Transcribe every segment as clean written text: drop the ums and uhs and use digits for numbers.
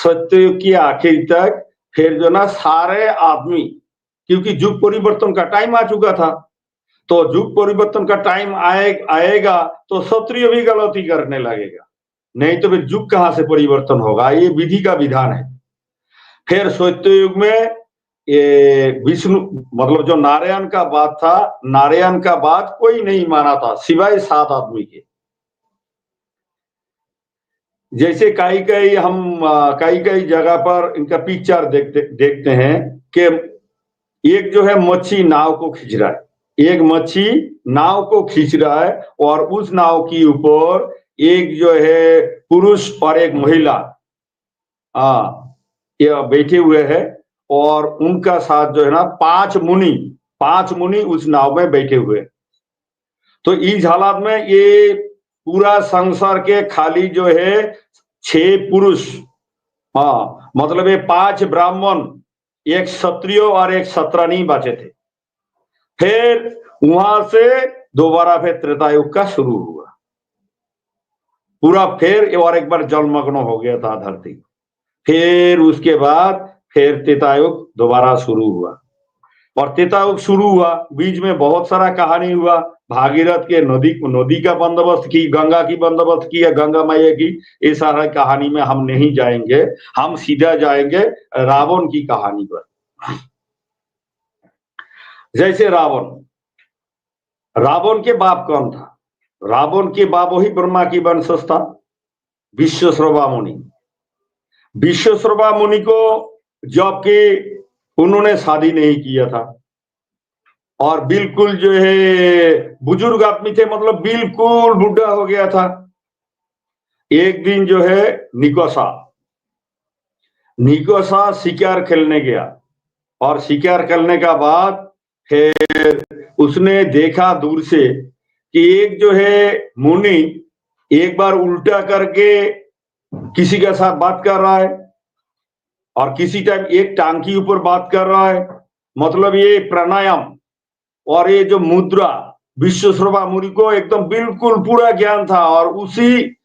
सत्ययुग की आखिर तक फिर जो ना सारे आदमी, क्योंकि युग परिवर्तन का टाइम आ चुका था, तो युग परिवर्तन का टाइम आएगा तो क्षत्रिय भी गलती करने लगेगा, नहीं तो फिर युग कहां से परिवर्तन होगा। ये विधि का विधान है। फिर सत्ययुग में ये विष्णु मतलब जो नारायण का बात था, नारायण का बात कोई नहीं माना था सिवाय 7 आदमी के। जैसे कई कई जगह पर इनका पिक्चर देखते हैं कि एक जो है मच्छी नाव को खींच रहा है, एक मच्छी नाव को खींच रहा है और उस नाव के ऊपर एक जो है पुरुष और एक महिला ये बैठे हुए हैं और उनका साथ जो है ना 5 मुनि उस नाव में बैठे हुए। तो इस हालात में ये पूरा संसार के खाली जो है 6 पुरुष, मतलब ये 5 ब्राह्मण, एक क्षत्रिय और एक क्षत्रनी बचे थे। फिर वहां से दोबारा फिर त्रेता युग का शुरू हुआ पूरा, फिर और एक बार जलमग्न हो गया था धरती। फिर उसके बाद फिर त्रेता युग दोबारा शुरू हुआ, और त्रेता युग शुरू हुआ, बीच में बहुत सारा कहानी हुआ। भागीरथ के नदी का बंदोबस्त की, गंगा की बंदोबस्त की, या गंगा मैया की, ये सारा कहानी में हम नहीं जाएंगे। हम सीधा जाएंगे रावण की कहानी पर। जैसे रावण के बाप कौन था? रावण के बाप वही ब्रह्मा की वंशज था, विश्वश्रवा मुनि। विश्वश्रवा मुनि को जबकि उन्होंने शादी नहीं किया था और बिल्कुल जो है बुजुर्ग आदमी थे, मतलब बिल्कुल बुढ़ा हो गया था। एक दिन जो है निकोसा शिकार खेलने गया, और शिकार करने का बाद फिर उसने देखा दूर से कि एक जो है मुनि एक बार उल्टा करके किसी के साथ बात कर रहा है और किसी टाइम एक टांग के ऊपर बात कर रहा है। मतलब ये प्राणायाम और ये जो मुद्रा, विश्वश्रवा मुनि को एकदम बिल्कुल पूरा ज्ञान था, और उसी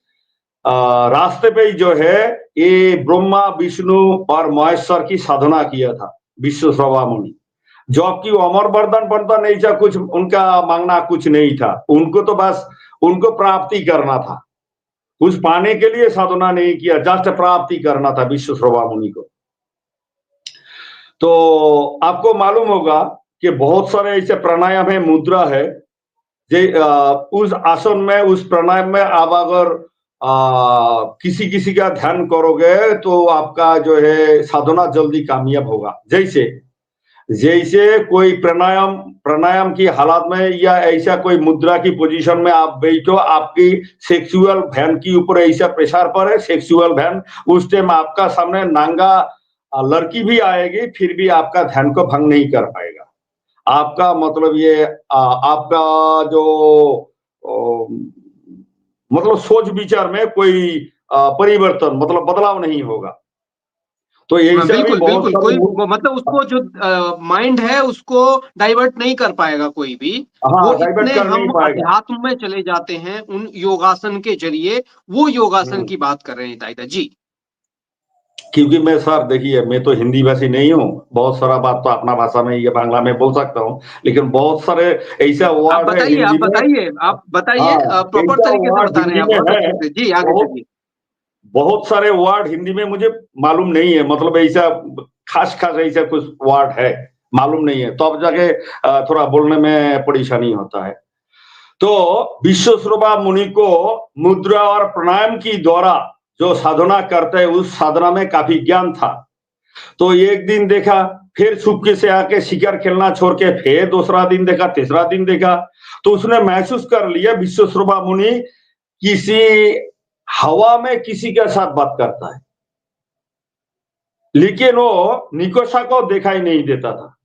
रास्ते पे ही जो है ये ब्रह्मा विष्णु और महेश्वर की साधना किया था विश्वश्रवा मुनि। जबकि अमर वरदान नहीं था, कुछ उनका मांगना कुछ नहीं था, उनको तो बस उनको प्राप्ति करना था, कुछ पाने के लिए साधना नहीं किया, जस्ट प्राप्ति करना था विश्वश्रवा मुनि को। तो आपको मालूम होगा कि बहुत सारे ऐसे प्राणायाम है, मुद्रा है, उस आसन में, उस प्राणायाम में आप अगर किसी किसी का ध्यान करोगे तो आपका जो है साधना जल्दी कामयाब होगा। जैसे कोई प्राणायाम की हालत में या ऐसा कोई मुद्रा की पोजीशन में आप बैठो, आपकी सेक्सुअल वैन के ऊपर ऐसा प्रेशर पड़े, सेक्सुअल वैन, उस टाइम आपका सामने नांगा लड़की भी आएगी, फिर भी आपका ध्यान को भंग नहीं कर पाएगा। आपका मतलब ये आपका जो मतलब सोच विचार में कोई परिवर्तन मतलब बदलाव नहीं होगा। तो ऐसा भी बिल्कुल कोई मतलब उसको जो माइंड है उसको डाइवर्ट नहीं कर पाएगा कोई भी। वो इतने हम अध्यात्म में चले जाते हैं उन योगासन के जरिए, वो योगासन की बात कर रहे हैं दादा जी। क्योंकि मैं सर देखिए, मैं तो हिंदी भाषी नहीं हूँ, बहुत सारा बात तो अपना भाषा में या बांग्ला में बोल सकता हूँ, लेकिन बहुत सारे ऐसा वर्ड है हिंदी में। आप बताइए प्रॉपर तरीके से बता रहे हैं आप। जी आगे चलिए। बहुत सारे वर्ड हिंदी में मुझे मालूम नहीं है, मतलब ऐसा खास ऐसा कुछ वर्ड है मालूम नहीं है, तो अब जाके थोड़ा बोलने में परेशानी होता है। तो विश्वश्रवा मुनि को मुद्रा और प्राणायाम की द्वारा जो साधना करते हैं उस साधना में काफी ज्ञान था। तो एक दिन देखा, फिर चुपके से आके शिकार खेलना छोड़ के फिर दूसरा दिन देखा, तीसरा दिन देखा, तो उसने महसूस कर लिया विश्वश्रवा मुनि किसी हवा में किसी के साथ बात करता है, लेकिन वो निकोसा को दिखाई नहीं देता था।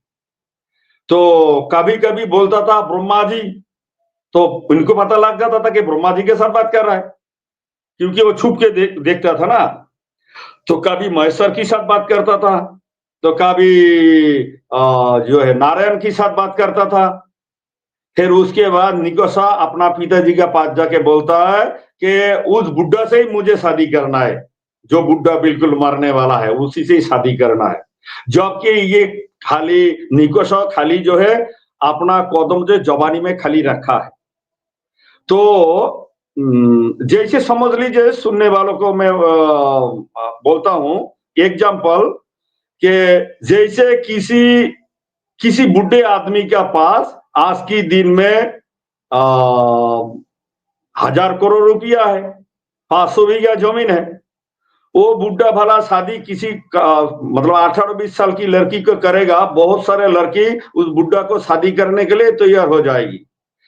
तो कभी कभी बोलता था ब्रह्मा जी, तो उनको पता लग जाता था कि ब्रह्मा जी के साथ बात कर रहा है, क्योंकि वो छुप के देखता था ना। तो कभी महेश्वर की साथ बात करता था, तो कभी जो है नारायण की साथ बात करता था। फिर उसके बाद निकोसा अपना पिताजी के पास जाके बोलता है कि उस बुड्ढा से ही मुझे शादी करना है, जो बुड्ढा बिल्कुल मरने वाला है उसी से ही शादी करना है। जबकि ये खाली निकोशा खाली जो है अपना कदम जो जवानी में खाली रखा है। तो जैसे समझ लीजिए, सुनने वालों को मैं बोलता हूं एग्जाम्पल कि जैसे किसी बुढ़े आदमी के पास आज की दिन में 1000 करोड़ रुपया है, 500 बीघा जमीन है। वो बुढ़ा भला शादी किसी मतलब 18-20 साल की लड़की को करेगा, बहुत सारे लड़की उस बुढ़ा को शादी करने के लिए तैयार हो जाएगी।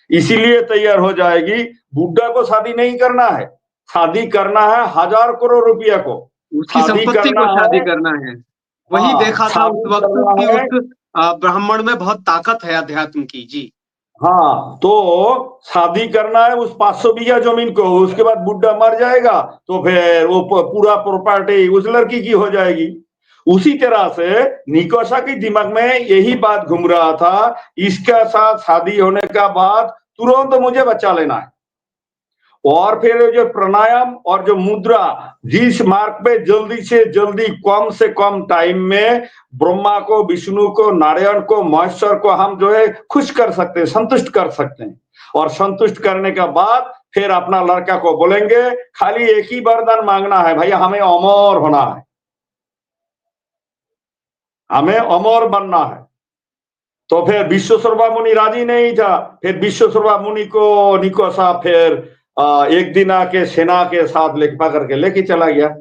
इसीलिए तैयार हो जाएगी, बुढ़ा को शादी नहीं करना है, शादी करना है 1000 करोड़ रुपया को, उसकी संपत्ति को शादी करना है। वही देखा था उस वक्त कि उस ब्राह्मण में बहुत ताकत है अध्यात्म की। जी हाँ, तो शादी करना है उस 500 बीघा जमीन को, उसके बाद बुढ़ा मर जाएगा तो फिर वो पूरा प्रॉपर्टी उस लड़की की हो जाएगी। उसी तरह से निकोशा के दिमाग में यही बात घूम रहा था, इसका साथ शादी होने का बाद तुरंत मुझे बच्चा लेना है। और फिर जो प्राणायाम और जो मुद्रा, जिस मार्ग पे जल्दी से जल्दी कम से कम टाइम में ब्रह्मा को, विष्णु को, नारायण को, महेश्वर को हम जो है खुश कर सकते हैं, संतुष्ट कर सकते हैं। और संतुष्ट करने के बाद फिर अपना लड़का को बोलेंगे खाली एक ही वरदान मांगना है, भैया हमें अमर होना है, हमें अमर बनना है। तो फिर विश्वेश्वरबा मुनि राजी नहीं था। फिर विश्वेश्वरबा मुनि को निकोशा फिर एक दिन आके सेना के साथ लेके पकड़ के लेके चला गया।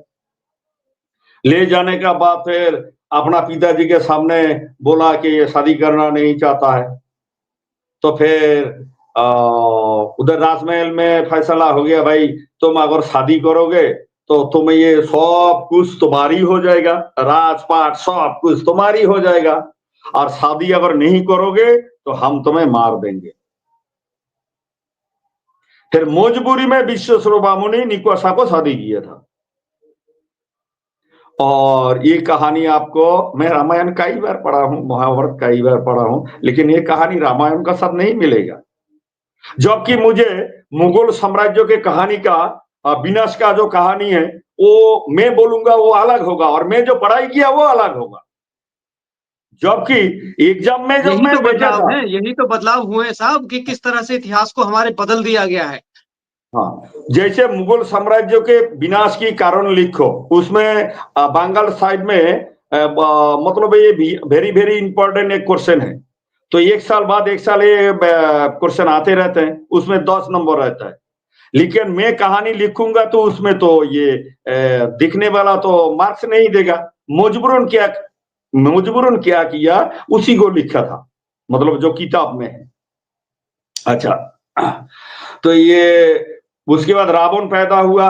ले जाने का बाद फिर अपना पिताजी के सामने बोला कि ये शादी करना नहीं चाहता है। तो फिर उधर राजमहल में फैसला हो गया, भाई तुम अगर शादी करोगे तो तुम्हें ये सब कुछ तुम्हारी हो जाएगा, राजपाट सब कुछ तुम्हारी हो जाएगा, और शादी अगर नहीं करोगे तो हम तुम्हें मार देंगे। फिर मजबूरी में विश्वेश्वरबा मुनि निकोशा को शादी किया था। और ये कहानी आपको, मैं रामायण कई बार पढ़ा हूं, महाभारत कई बार पढ़ा हूं, लेकिन ये कहानी रामायण का साथ नहीं मिलेगा। जबकि मुझे मुगल साम्राज्य के कहानी का विनाश का जो कहानी है वो मैं बोलूंगा वो अलग होगा, और मैं जो पढ़ाई किया वो अलग होगा। जबकि एग्जाम में जब मैं बैठा था, यही तो बदलाव हुए साहब कि किस तरह से इतिहास को हमारे बदल दिया गया है। हाँ, जैसे मुगल साम्राज्य के विनाश की कारण लिखो, उसमें बंगाल साइड में मतलब ये वेरी वेरी इंपॉर्टेंट एक क्वेश्चन है। तो एक साल बाद एक साल ये क्वेश्चन आते रहते हैं, उसमें 10 नंबर रहता है। लेकिन मैं कहानी लिखूंगा तो उसमें तो ये दिखने वाला तो मार्क्स नहीं देगा। मजबूरन क्या किया, उसी को लिखा था, मतलब जो किताब में है। अच्छा, तो ये उसके बाद रावण पैदा हुआ,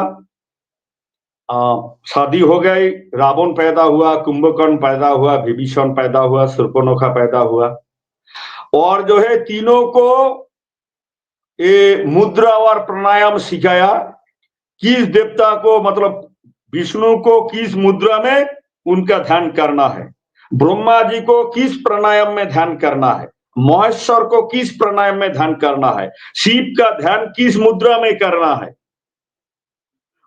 शादी हो गई, रावण पैदा हुआ, कुंभकर्ण पैदा हुआ, विभीषण पैदा हुआ, शूर्पणखा पैदा हुआ। और जो है तीनों को ये मुद्रा और प्राणायाम सिखाया। किस देवता को, मतलब विष्णु को किस मुद्रा में उनका ध्यान करना है, ब्रह्मा जी को किस प्राणायाम में ध्यान करना है, महेश्वर को किस प्राणायाम में ध्यान करना है, शिव का ध्यान किस मुद्रा में करना है।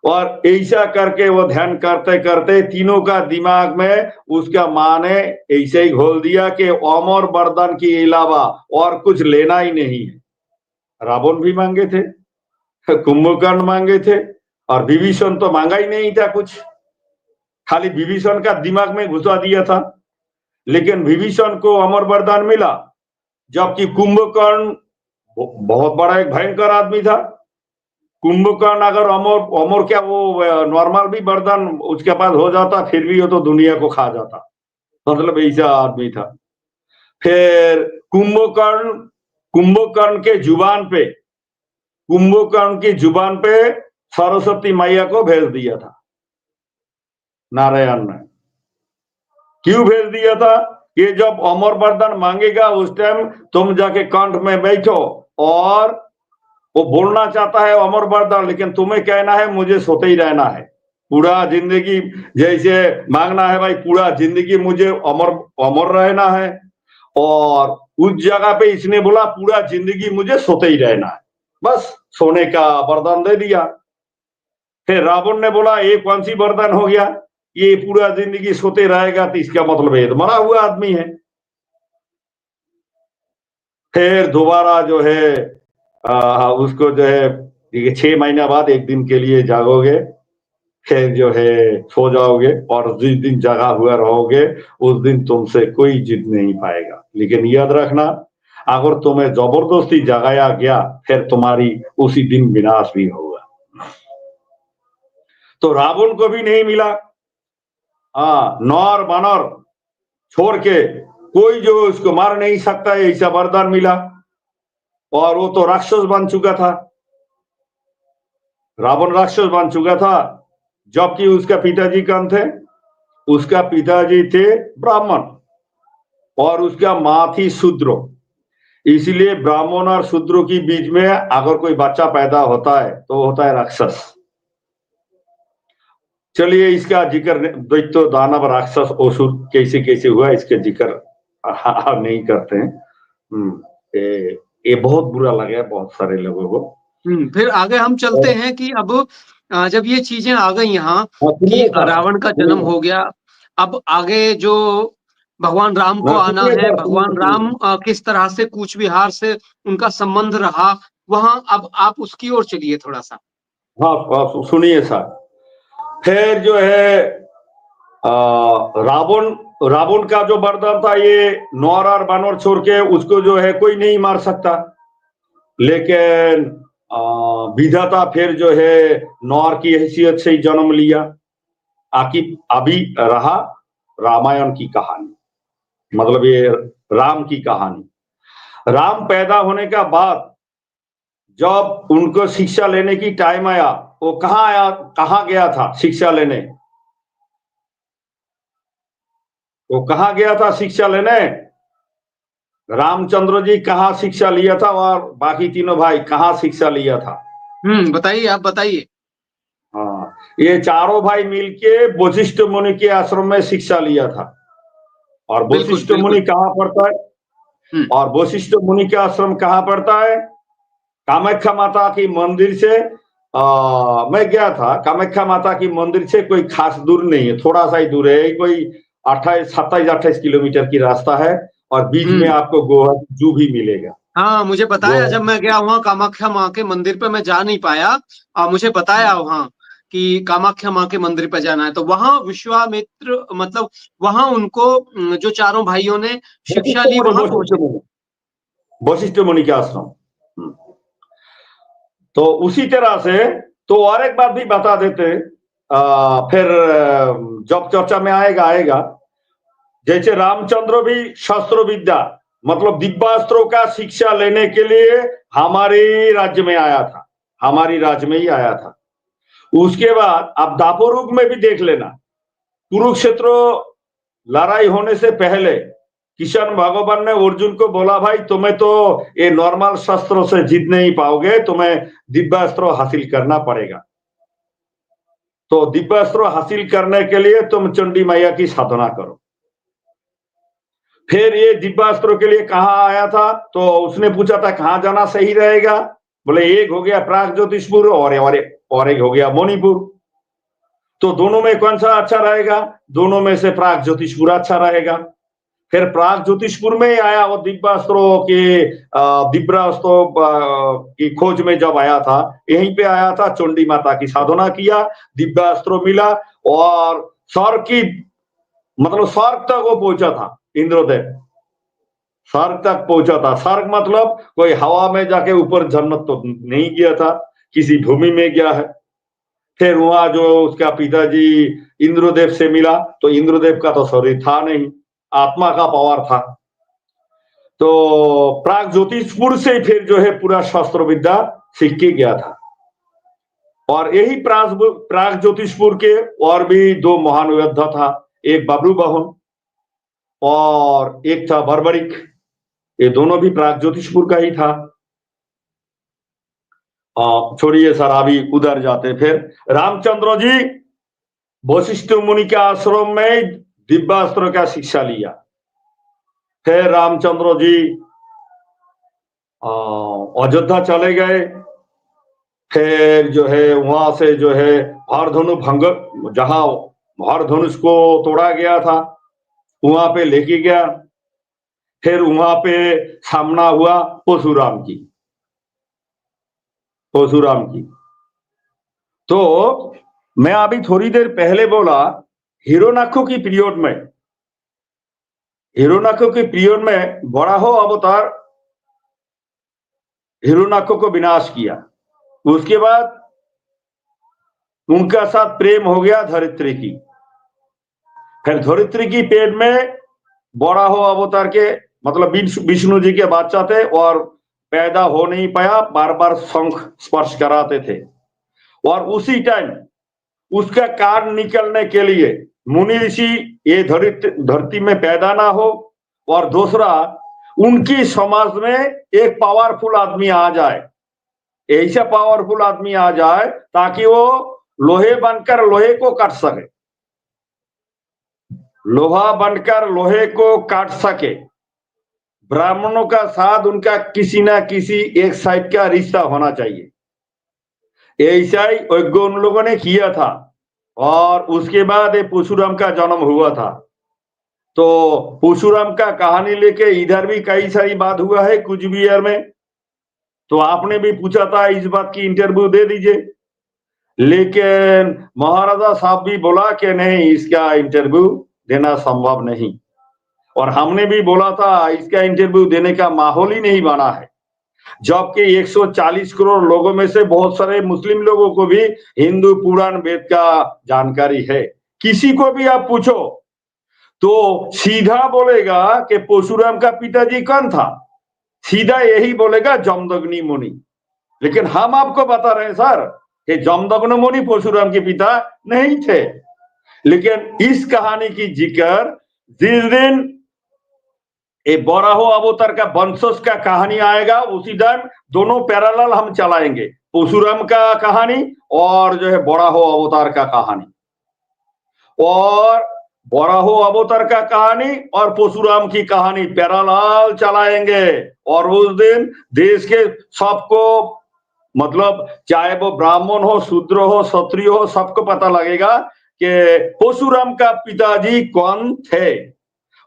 और ऐसा करके वो ध्यान करते करते तीनों का दिमाग में उसका माँ ने ऐसे ही घोल दिया कि अमर वरदान के अलावा और कुछ लेना ही नहीं है। रावण भी मांगे थे, कुंभकर्ण मांगे थे, और विभीषण तो मांगा ही नहीं था कुछ, खाली विभीषण का दिमाग में घुसा दिया था। लेकिन विभीषण को अमर वरदान मिला, जबकि कुंभकर्ण बहुत बड़ा एक भयंकर आदमी था। कुंभकर्ण अगर अमर क्या, वो नॉर्मल भी वरदान उसके पास हो जाता फिर भी वो तो दुनिया को खा जाता, मतलब ऐसा आदमी था। फिर कुंभकर्ण के जुबान पे, कुंभकर्ण की जुबान पे सरस्वती मैया को भेज दिया था नारायण ने। क्यों भेज दिया था? कि जब अमर वरदान मांगेगा उस टाइम तुम जाके कंठ में बैठो, और वो बोलना चाहता है अमर वरदान, लेकिन तुम्हें कहना है मुझे सोते ही रहना है पूरा जिंदगी, जैसे मांगना है भाई पूरा जिंदगी मुझे अमर रहना है। और उस जगह पे इसने बोला पूरा जिंदगी मुझे सोते ही रहना है, बस सोने का वरदान दे दिया। फिर रावण ने बोला ये कौन सी वरदान हो गया, ये पूरा जिंदगी सोते रहेगा तो इसका मतलब है मरा हुआ आदमी है। फिर दोबारा जो है उसको जो है 6 महीना बाद एक दिन के लिए जागोगे, फिर जो है सो जाओगे और जिस दिन जगा हुआ रहोगे उस दिन तुमसे कोई जीत नहीं पाएगा। लेकिन याद रखना, अगर तुम्हें जबरदस्ती जगाया गया फिर तुम्हारी उसी दिन विनाश भी होगा। तो रावण को भी नहीं मिला, नर बानर छोड़ के कोई जो उसको मार नहीं सकता है ऐसा वरदान मिला। और वो तो राक्षस बन चुका था, रावण राक्षस बन चुका था, जबकि उसका पिताजी कौन थे? उसका पिताजी थे ब्राह्मण और उसका माँ थी शूद्र। इसलिए ब्राह्मण और शूद्रों के बीच में अगर कोई बच्चा पैदा होता है तो होता है राक्षस। चलिए इसका जिक्र दैत्य दानव राक्षस असुर कैसे कैसे हुआ इसका जिक्र नहीं करते हैं। ये बहुत बुरा लगा बहुत सारे लोगों को। फिर आगे हम चलते हैं कि अब जब ये चीजें आ गई यहाँ कि रावण का जन्म हो गया, अब आगे जो भगवान राम को आना है, भगवान राम किस तरह से कूच विहार से उनका संबंध रहा वहां, अब आप उसकी ओर चलिए थोड़ा सा। हाँ सुनिए सर। फिर जो है रावण का जो वरदान था ये नौर और बानर छोड़ के उसको जो है कोई नहीं मार सकता। लेकिन विधाता फिर जो है नौर की हैसियत से ही जन्म लिया। अभी रहा रामायण की कहानी, मतलब ये राम की कहानी। राम पैदा होने का बाद जब उनको शिक्षा लेने की टाइम आया, वो कहाँ गया था शिक्षा लेने? वो कहाँ गया था शिक्षा लेने? रामचंद्र जी कहाँ शिक्षा लिया था और बाकी तीनों भाई कहाँ शिक्षा लिया था? बताइए, आप बताइए। हाँ, ये चारों भाई मिलके वशिष्ठ मुनि के आश्रम में शिक्षा लिया था। और वशिष्ठ मुनि कहाँ पड़ता है? और वशिष्ठ मुनि का आश्रम कहाँ पड़ता है? कामाख्या माता की मंदिर से मैं गया था। कामाख्या माता की मंदिर से कोई खास दूर नहीं है, थोड़ा सा ही दूर है, कोई 27-28 किलोमीटर की रास्ता है और बीच में आपको गोवा जू भी मिलेगा। हाँ, मुझे बताया जब मैं गया वहाँ कामाख्या माँ के मंदिर पे, मैं जा नहीं पाया, मुझे बताया वहाँ कि कामाख्या माँ के मंदिर पे जाना है। तो वहाँ विश्वामित्र मतलब वहाँ उनको जो चारों भाइयों ने शिक्षा ली वहाँ वशिष्ठ मुनि के आश्रम। तो उसी तरह से तो और एक बात भी बता देते, फिर जब चर्चा में आएगा जैसे रामचंद्र भी शस्त्र विद्या मतलब दिव्यास्त्रों का शिक्षा लेने के लिए हमारे राज्य में आया था, हमारी राज्य में ही आया था। उसके बाद आप दापोरुग में भी देख लेना, कुरुक्षेत्र लड़ाई होने से पहले किशन भगवान ने अर्जुन को बोला भाई तुम्हें तो ये नॉर्मल शस्त्रों से जीत नहीं पाओगे, तुम्हें दिव्यास्त्र हासिल करना पड़ेगा। तो दिव्यास्त्र हासिल करने के लिए तुम चंडी मैया की साधना करो। फिर ये दिव्यास्त्रों के लिए कहाँ आया था? तो उसने पूछा था कहाँ जाना सही रहेगा? बोले एक हो गया प्राग ज्योतिषपुर और एक हो गया मणिपुर। तो दोनों में कौन सा अच्छा रहेगा? दोनों में से प्राग ज्योतिषपुर अच्छा रहेगा। फिर प्राग ज्योतिषपुर में ही आया वो दिव्यास्त्रों की खोज में जब आया था, यहीं पे आया था, चंडी माता की साधना किया, दिव्यास्त्रों मिला और स्वर्ग की मतलब स्वर्ग तक वो पहुंचा था। इंद्रदेव स्वर्ग तक पहुंचा था। स्वर्ग मतलब कोई हवा में जाके ऊपर जन्नत तो नहीं गया था, किसी भूमि में गया है। फिर वहां जो उसका पिताजी इंद्रदेव से मिला तो इंद्रदेव का तो शरीर था नहीं, आत्मा का पावर था। तो प्राग ज्योतिषपुर से फिर जो है पूरा शस्त्र विद्या सीख के गया था। और यही प्राग ज्योतिषपुर के और भी दो महान योद्धा था, एक बब्रुवाहन और एक था बर्बरिक। ये दोनों भी प्राग ज्योतिषपुर का ही था। छोड़िए सर, अभी उधर जाते। फिर रामचंद्र जी वशिष्ठ मुनि के आश्रम में दिव्यास्त्र का शिक्षा लिया। फिर रामचंद्र जी अयोध्या चले गए। फिर जो है वहां से जो है भारधनु भंग, जहां भारधनुष को तोड़ा गया था वहां पे लेके गया। फिर वहां पे सामना हुआ परशुराम की। तो मैं अभी थोड़ी देर पहले बोला हिरोनाको की पीरियड में वराह अवतार हिरोनाको को विनाश किया। उसके बाद उनका साथ प्रेम हो गया धरित्री की। फिर धरित्री की पेट में वराह अवतार के मतलब विष्णु जी के बच्चा थे और पैदा हो नहीं पाया, बार बार शंख स्पर्श कराते थे। और उसी टाइम उसका कान निकलने के लिए मुनि ऋषि ये धरती में पैदा ना हो, और दूसरा उनकी समाज में एक पावरफुल आदमी आ जाए, ऐसा पावरफुल आदमी आ जाए ताकि वो लोहे बनकर लोहे को काट सके, लोहा बनकर लोहे को काट सके। ब्राह्मणों का साथ उनका किसी ना किसी एक साइड का रिश्ता होना चाहिए। ऐसा ही यज्ञ उन लोगों ने किया था और उसके बाद परशुराम का जन्म हुआ था। तो परशुराम का कहानी लेके इधर भी कई सारी बात हुआ है कुछ भी ईयर में। तो आपने भी पूछा था इस बात की इंटरव्यू दे दीजिए, लेकिन महाराजा साहब भी बोला कि नहीं इसका इंटरव्यू देना संभव नहीं, और हमने भी बोला था इसका इंटरव्यू देने का माहौल ही नहीं बना है। जबकि 140 करोड़ लोगों में से बहुत सारे मुस्लिम लोगों को भी हिंदू पुराण वेद का जानकारी है। किसी को भी आप पूछो तो सीधा बोलेगा कि परशुराम का पिताजी कौन था, सीधा यही बोलेगा जमदग्नि मुनि। लेकिन हम आपको बता रहे हैं सर कि जमदग्नि मुनि परशुराम के पिता नहीं थे। लेकिन इस कहानी की जिक्र जिस दिन ये वराह अवतार का वंशज का कहानी आएगा उसी टाइम दोनों पैरेलल हम चलाएंगे, परशुराम का कहानी और जो है वराह अवतार का कहानी, और वराह अवतार का कहानी और परशुराम की कहानी पैरेलल चलाएंगे। और उस दिन देश के सबको मतलब चाहे वो ब्राह्मण हो, शूद्र हो, क्षत्रिय हो, सबको पता लगेगा कि परशुराम का पिताजी कौन थे,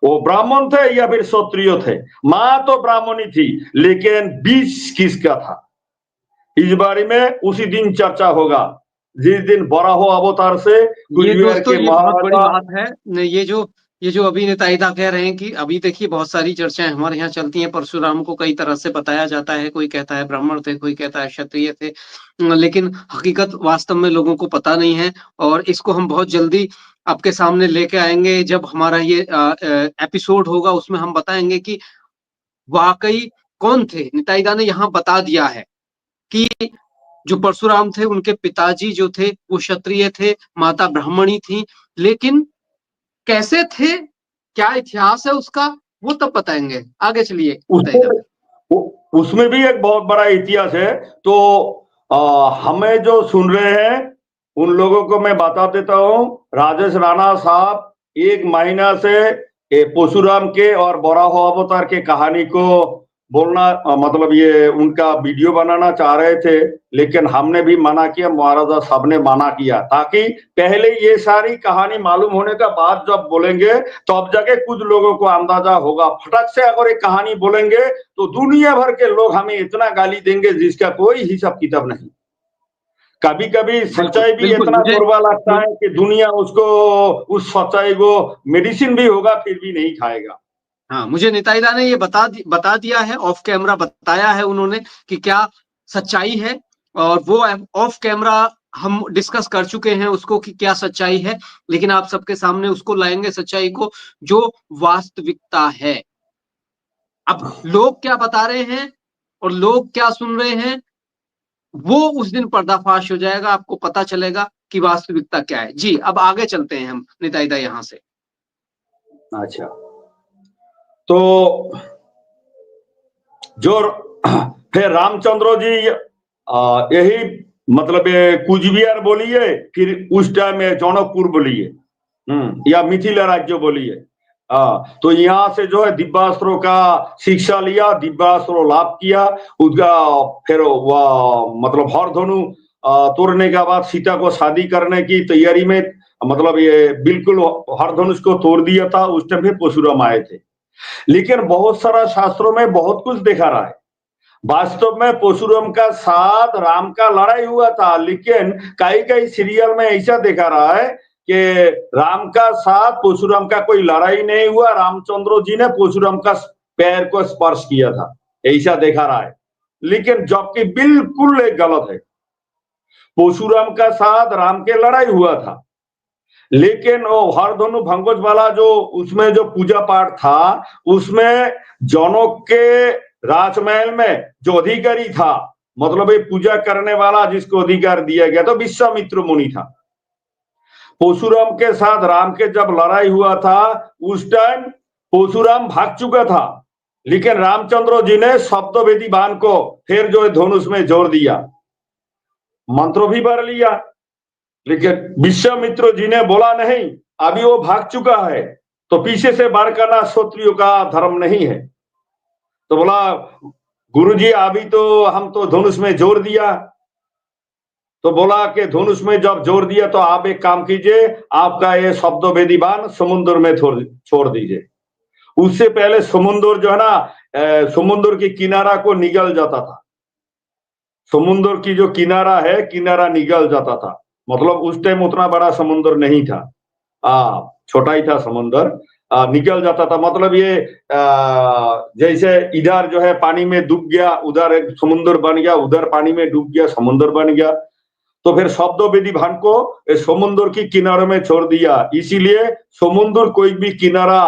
वो ब्राह्मण थे या फिर क्षत्रिय थे। मां तो ब्राह्मणी थी लेकिन बीज किसका था, इस बारे में उसी दिन चर्चा होगा जिस दिन वराह अवतार से ये दोस्तों ये बहुत बड़ी बात है। ये जो अभी नेताइदा कह रहे हैं कि अभी देखिए बहुत सारी चर्चाएं हमारे यहाँ चलती हैं, परशुराम को कई तरह से बताया जाता है, कोई कहता है ब्राह्मण थे, कोई कहता है क्षत्रिय थे, लेकिन हकीकत वास्तव में लोगों को पता नहीं है। और इसको हम बहुत जल्दी आपके सामने लेके आएंगे। जब हमारा ये एपिसोड होगा उसमें हम बताएंगे कि वाकई कौन थे। निताइदा ने यहाँ बता दिया है कि जो परशुराम थे उनके पिताजी जो थे वो क्षत्रिय थे, माता ब्राह्मणी थी, लेकिन कैसे थे, क्या इतिहास है उसका, वो तब बताएंगे। आगे चलिए। उसमें भी एक बहुत बड़ा इतिहास है। तो हमें जो सुन रहे हैं उन लोगों को मैं बता देता हूँ, राजेश राणा साहब 1 महीना से परशुराम के और वराह अवतार के कहानी को बोलना मतलब ये उनका वीडियो बनाना चाह रहे थे, लेकिन हमने भी मना किया, महाराजा साहब ने मना किया, ताकि पहले ये सारी कहानी मालूम होने का बाद जब बोलेंगे तो अब जाके कुछ लोगों को अंदाजा होगा। फटक से अगर एक कहानी बोलेंगे तो दुनिया भर के लोग हमें इतना गाली देंगे जिसका कोई हिसाब किताब नहीं। कभी कभी सच्चाई भी इतना कड़वा लगता है कि दुनिया उसको उस सच्चाई को मेडिसिन भी होगा फिर भी नहीं खाएगा। हाँ, मुझे निताइदा ने ये बता दिया है, ऑफ कैमरा बताया है उन्होंने कि क्या सच्चाई है, और वो ऑफ कैमरा हम डिस्कस कर चुके हैं उसको कि क्या सच्चाई है। लेकिन आप सबके सामने उसको लाएंगे सच्चाई को जो वास्तविकता है। अब लोग क्या बता रहे हैं और लोग क्या सुन रहे हैं वो उस दिन पर्दाफाश हो जाएगा, आपको पता चलेगा कि वास्तविकता क्या है। जी अब आगे चलते हैं हम निताइदा यहां से। अच्छा, तो जो फिर रामचंद्र जी यही मतलब कुचबिहार बोलिए, फिर उस टाइम जनकपुर बोलिए, या मिथिला राज्य बोलिए, तो यहाँ से जो है दिव्यास्त्रों का शिक्षा लिया, दिव्यास्त्रों लाभ किया, उसका फिर वह मतलब हरधनु तोड़ने के बाद सीता को शादी करने की तैयारी में, मतलब ये बिल्कुल हरधनुष को तोड़ दिया था। उस टाइम पे परशुराम आए थे। लेकिन बहुत सारा शास्त्रों में बहुत कुछ देखा रहा है। वास्तव में परशुराम का साथ राम का लड़ाई हुआ था, लेकिन कई कई सीरियल में ऐसा देखा रहा है कि राम का साथ परशुराम का कोई लड़ाई नहीं हुआ, रामचंद्र जी ने परशुराम का पैर को स्पर्श किया था, ऐसा देखा रहा है। लेकिन जबकि बिल्कुल एक गलत है। परशुराम का साथ राम के लड़ाई हुआ था, लेकिन वो हरधनु भंगोज वाला जो उसमें जो पूजा पाठ था, उसमें जनक के राजमहल में जो अधिकारी था, मतलब ये पूजा करने वाला जिसको अधिकार दिया गया, तो विश्वामित्र मुनि था। परशुराम के साथ राम के जब लड़ाई हुआ था, उस टाइम परशुराम भाग चुका था, लेकिन रामचंद्र जी ने शब्दवेदी बाण को फिर जो है धनुष में जोड़ दिया, मंत्र भी भर लिया। लेकिन विश्वामित्र जी ने बोला नहीं, अभी वो भाग चुका है, तो पीछे से वार करना क्षत्रियों का धर्म नहीं है। तो बोला, गुरुजी अभी तो हम तो धनुष में जोड़ दिया। तो बोला कि धनुष में जब जोड़ दिया तो आप एक काम कीजिए, आपका ये शब्दवेदी बाण समुद्र में छोड़ दीजिए। उससे पहले समुद्र जो है ना, समुद्र की किनारा को निगल जाता था। समुद्र की जो किनारा है, किनारा निगल जाता था। मतलब उस टाइम उतना बड़ा समुद्र नहीं था, छोटा ही था समुद्र, निकल जाता था। मतलब ये जैसे इधर जो है पानी में डूब गया, उधर एक समुद्र बन गया, उधर पानी में डूब गया, समुद्र बन गया। तो फिर शब्दवेदी बाण को समुद्र की किनारे में छोड़ दिया। इसीलिए समुद्र कोई भी किनारा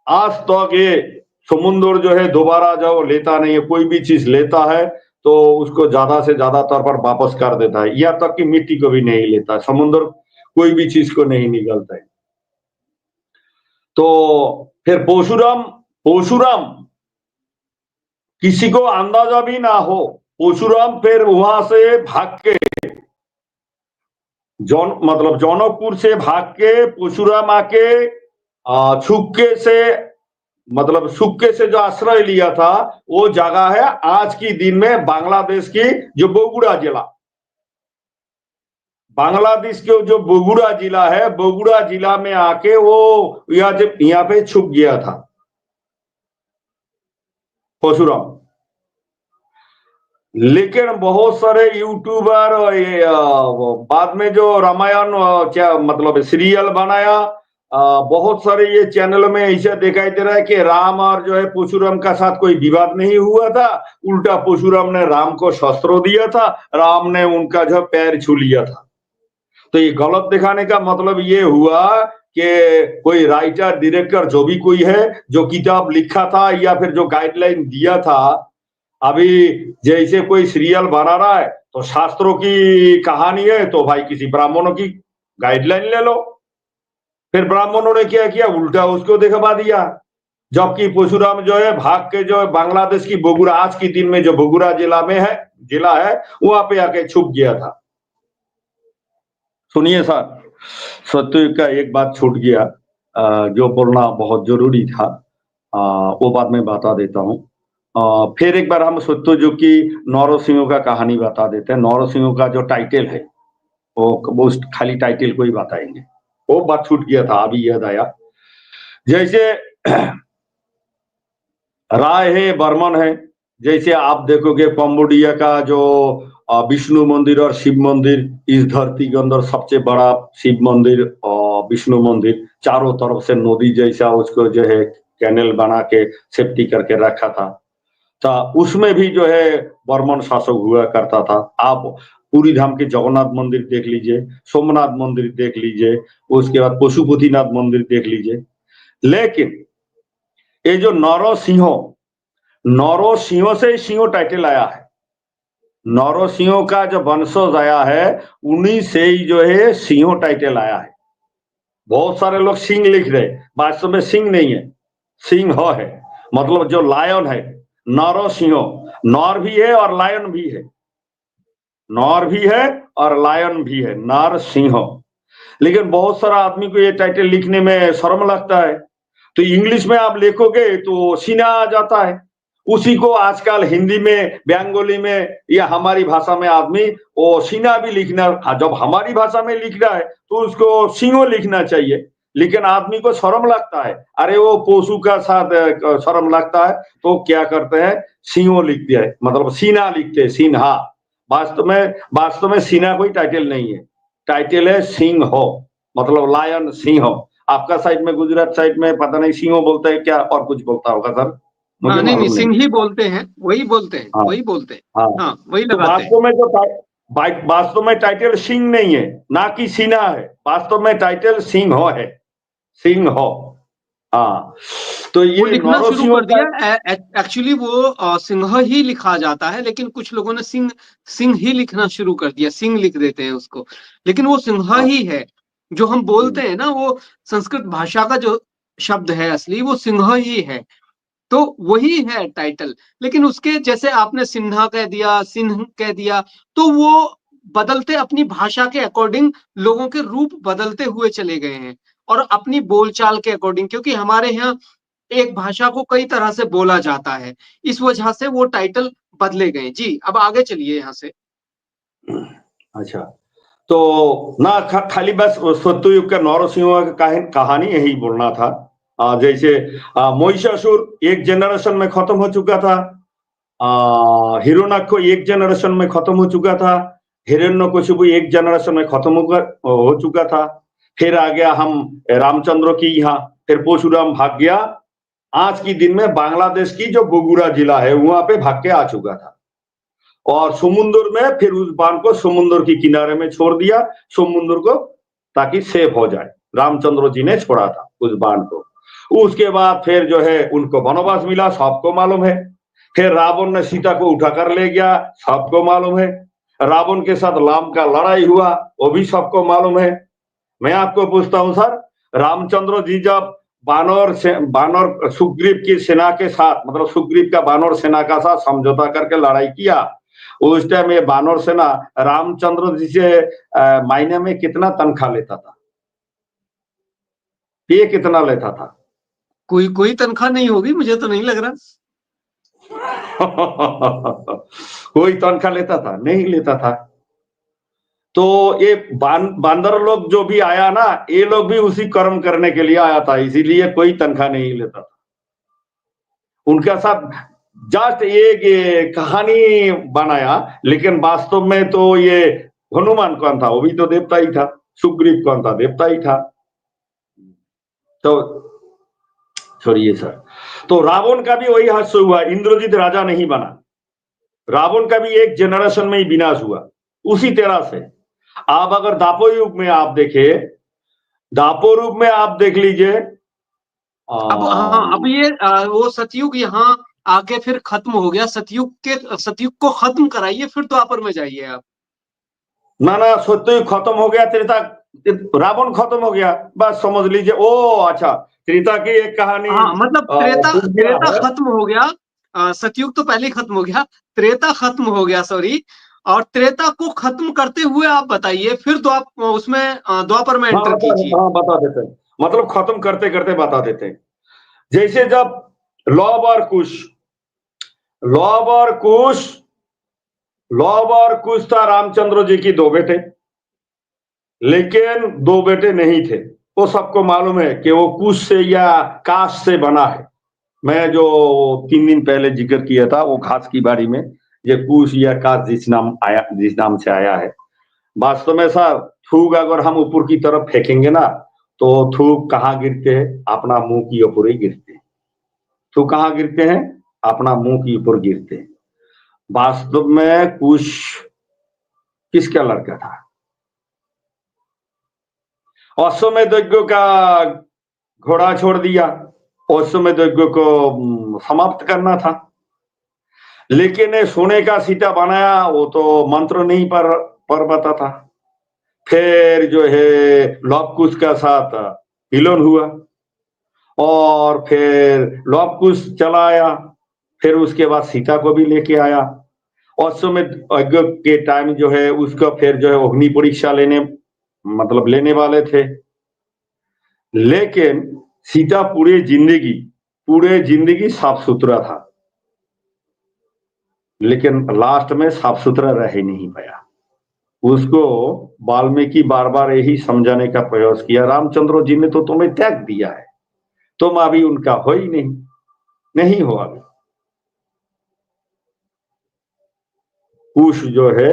आज तक ये समुद्र जो है दोबारा जो लेता नहीं है, कोई भी चीज लेता है तो उसको ज्यादा से ज्यादा तौर पर वापस कर देता है, यहाँ तक कि मिट्टी को भी नहीं लेता। समुद्र कोई भी चीज को नहीं निगलता है। तो फिर परशुराम किसी को अंदाजा भी ना हो, परशुराम फिर वहां से भाग के मतलब जौनकपुर से भाग के परशुराम आके छुक्के से, मतलब सुक्के से जो आश्रय लिया था, वो जगह है आज की दिन में बांग्लादेश की जो बोगुड़ा जिला, बांग्लादेश के जो बोगुड़ा जिला है, बोगुड़ा जिला में आके वो यहाँ पे छुप गया था परशुराम। लेकिन बहुत सारे यूट्यूबर बाद में जो रामायण क्या मतलब सीरियल बनाया, बहुत सारे ये चैनल में ऐसा दिखाई दे रहा है कि राम और जो है परशुराम का साथ कोई विवाद नहीं हुआ था, उल्टा परशुराम ने राम को शस्त्र दिया था, राम ने उनका जो पैर छू लिया था। तो ये गलत दिखाने का मतलब ये हुआ कि कोई राइटर डायरेक्टर जो भी कोई है, जो किताब लिखा था या फिर जो गाइडलाइन दिया था, अभी जैसे कोई सीरियल बना रहा है तो शास्त्रों की कहानी है तो भाई किसी ब्राह्मणों की गाइडलाइन ले लो। फिर ब्राह्मणों ने क्या किया, उल्टा उसको दिखवा दिया। जबकि परशुराम जो है भाग के जो है बांग्लादेश की बोगुड़ा, आज की दिन में जो बोगुड़ा जिला है वहां पे आके छुप गया था। सुनिए सर, सत्य का एक बात छूट गया, जो बोलना बहुत जरूरी था, वो बात मैं बता देता हूँ। फिर एक बार हम सत्यजुग की नौरसिंहों का कहानी बता देते हैं। नौरसिंहों का जो टाइटल है वो खाली टाइटल को ही बताएंगे। वो बात छूट गया था, अभी याद आया। जैसे राय है, बर्मन है, जैसे आप देखोगे कंबोडिया का जो विष्णु मंदिर और शिव मंदिर, इस धरती के अंदर सबसे बड़ा शिव मंदिर और विष्णु मंदिर, चारों तरफ से नदी जैसा उसको जो है कैनल बना के सेफ्टी करके रखा था। तो उसमें भी जो है बर्मन शासक हुआ करता था। आप पूरी धाम के जगन्नाथ मंदिर देख लीजिए, सोमनाथ मंदिर देख लीजिए, उसके बाद पशुपतिनाथ मंदिर देख लीजिए। लेकिन ये जो नौरसिंह से सिंह टाइटल आया है, नौरसिंह का जो वंशज आया है उन्हीं से ही जो है सिंह टाइटल आया है। बहुत सारे लोग सिंह लिख रहे, वास्तव में सिंह नहीं है, सिंह है, मतलब जो लायन है। नौरसिंह, नौर भी है और लायन भी है, नौर भी है और लायन भी है, नरसिंह। लेकिन बहुत सारा आदमी को ये टाइटल लिखने में शर्म लगता है, तो इंग्लिश में आप लिखोगे तो सीना आ जाता है। उसी को आजकल हिंदी में, बंगाली में या हमारी भाषा में आदमी वो सीना भी लिखना, जब हमारी भाषा में लिख रहा है तो उसको सिंहो लिखना चाहिए, लेकिन आदमी को शर्म लगता है, अरे वो पशु का साथ शर्म लगता है, तो क्या करते हैं, सिंहो लिख दिया है, मतलब सीना लिखते हैं, सिन्हा। वास्तव में सीना कोई टाइटल नहीं है, टाइटल है सिंह, मतलब लायन, सिंह। आपका साइड में, गुजरात साइड में पता नहीं सिंहो बोलते हैं क्या, और कुछ बोलता होगा सर, मुझे नहीं मालूम नहीं। सिंह ही बोलते हैं, वही बोलते हैं, हाँ वही बोलते हैं। हाँ। हाँ, वही तो लगाते हैं। वास्तव में टाइटल सिंह नहीं है, ना कि सीना है, वास्तव में टाइटल सिंह है, सिंह। हाँ, तो वो ये लिखना शुरू नौरोसिंहों कर का। दिया। एक्चुअली वो सिंह ही लिखा जाता है, लेकिन कुछ लोगों ने सिंह सिंह ही लिखना शुरू कर दिया, सिंह लिख देते हैं उसको, लेकिन वो सिंह हाँ, ही है। जो हम बोलते हैं ना, वो संस्कृत भाषा का जो शब्द है असली, वो सिंह ही है। तो वही है टाइटल। लेकिन उसके जैसे आपने सिन्हा कह दिया, सिंह कह दिया, तो वो बदलते, अपनी भाषा के अकॉर्डिंग लोगों के रूप बदलते हुए चले गए हैं, और अपनी बोलचाल के अकॉर्डिंग, क्योंकि हमारे यहाँ एक भाषा को कई तरह से बोला जाता है, इस वजह से वो टाइटल बदले गए। जी, अब आगे चलिए यहाँ से। अच्छा, तो ना खाली बस सत्ययुग का नौरसिंहों का कहानी यही बोलना था। जैसे महिषासुर एक जनरेशन में खत्म हो चुका था, हिरण्याक्ष एक जनरेशन में खत्म हो चुका था, हिरण्यकशिपु एक जनरेशन में खत्म हो चुका था। फिर आ गया हम रामचंद्र की यहाँ, फिर परशुराम भाग गया। आज की दिन में बांग्लादेश की जो बगुड़ा जिला है वहां पे भाग के आ चुका था, और समुद्र में फिर उस बाण को समुद्र की किनारे में छोड़ दिया, समुद्र को, ताकि सेफ हो जाए। रामचंद्र जी ने छोड़ा था उस बाण को। उसके बाद फिर जो है उनको वनवास मिला, सबको मालूम है। फिर रावण ने सीता को उठाकर ले गया, सबको मालूम है। रावण के साथ राम का लड़ाई हुआ, वो भी सबको मालूम है। मैं आपको पूछता हूं सर, रामचंद्र जी जब बानर सुग्रीव की सेना के साथ, मतलब सुग्रीव का बानर सेना का साथ समझौता करके लड़ाई किया, उस टाइम ये बानर सेना रामचंद्र जी से महीने में कितना तनख्वाह लेता था? ये कितना लेता था? कोई कोई तनख्वाह नहीं होगी, मुझे तो नहीं लग रहा। कोई तनख्वाह लेता था? नहीं लेता था। तो ये बांदर लोग जो भी आया ना, ये लोग भी उसी कर्म करने के लिए आया था, इसीलिए कोई तनख्वाह नहीं लेता था। उनका साथ जस्ट एक ये कहानी बनाया, लेकिन वास्तव में तो ये हनुमान कौन था? वो भी तो देवता ही था। सुग्रीव कौन था? देवता ही था। तो छोड़िए सर। तो रावण का भी वही हादसा हुआ, इंद्रजीत राजा नहीं बना, रावण का भी एक जनरेशन में ही विनाश हुआ उसी तरह से। आप अगर दापो युग में आप देखे, दापो युग में आप देख लीजिए। अब हाँ, अब ये वो सतयुग यहाँ आके फिर खत्म हो गया। सतयुग को खत्म कराइए, फिर द्वापर में जाइए आप। ना ना, सत्ययुग खत्म हो गया, त्रेता, रावण खत्म हो गया, बस समझ लीजिए। ओ अच्छा, त्रेता की एक कहानी हाँ, मतलब त्रेता भूल गया त्रेता है। खत्म हो गया। सतयुग तो पहले ही खत्म हो गया, त्रेता खत्म हो गया, सॉरी। और त्रेता को खत्म करते हुए आप बताइए, फिर द्वापर में एंटर कीजिए। हाँ बता देते हैं, मतलब खत्म करते करते बता देते हैं। जैसे जब लौब और कुश, लौब और कुश, लौब और कुश था रामचंद्र जी की दो बेटे, लेकिन दो बेटे नहीं थे। वो सबको मालूम है कि वो कुश से या काश से बना है। मैं जो 3 दिन पहले जिक्र किया था वो घास की बाड़ी में, ये कुश या काश जिस नाम से आया है। वास्तव में सर, थूक अगर हम ऊपर की तरफ फेंकेंगे ना, तो थूक कहाँ गिरते हैं? अपना मुंह की ऊपर ही गिरते हैं। थूक कहाँ गिरते हैं? अपना मुंह की ऊपर गिरते हैं। वास्तव में कुश किसका लड़का था? अश्वमेध यज्ञ का घोड़ा छोड़ दिया, अश्वमेध यज्ञ को समाप्त करना था, लेकिन सोने का सीता बनाया, वो तो मंत्र नहीं पर पाता था। फिर जो है लव कुश का साथ मिलन हुआ, और फिर लव कुश चला आया, फिर उसके बाद सीता को भी लेके आया। अश्वमेध यज्ञ के टाइम जो है उसका फिर जो है अग्नि परीक्षा लेने वाले थे, लेकिन सीता पूरे जिंदगी साफ सुथरा था, लेकिन लास्ट में साफ सुथरा रह ही नहीं पाया। उसको वाल्मीकि बार बार यही समझाने का प्रयास किया, रामचंद्र जी ने तो तुम्हें त्याग दिया है, तुम अभी उनका हो ही नहीं हो अभी। कुश जो है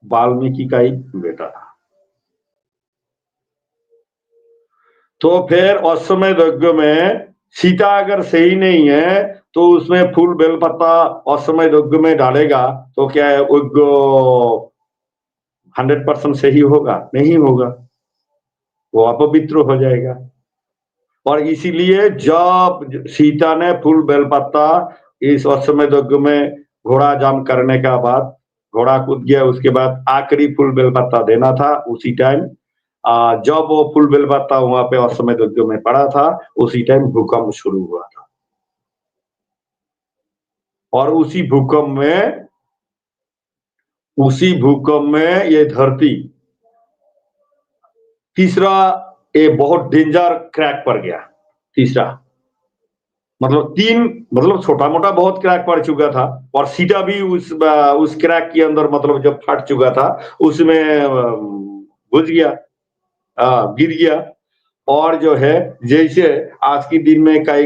वाल्मीकि का ही बेटा था। तो फिर अश्वमेध यज्ञ में सीता अगर सही नहीं है तो उसमें फूल बेलपत्ता अश्वमेध यज्ञ में डालेगा तो क्या यज्ञ 100% सही होगा? नहीं होगा, वो अपवित्र हो जाएगा। और इसीलिए जब सीता ने फूल बेलपत्ता इस अश्वमेध यज्ञ में घोड़ा जाम करने का बाद घोड़ा कूद गया, उसके बाद आखिरी फूल बेलपत्ता देना था, उसी टाइम जब वो फूल बेलपत्ता वहां पे अश्वमेध यज्ञ में पड़ा था, उसी टाइम भूकंप शुरू हुआ था। और उसी भूकंप में ये धरती तीसरा बहुत डेंजर क्रैक पड़ गया। तीसरा मतलब छोटा मोटा बहुत क्रैक पड़ चुका था, और सीधा भी उस क्रैक के अंदर मतलब जब फट चुका था उसमें घुस गया, गिर गया। और जो है जैसे आज के दिन में कई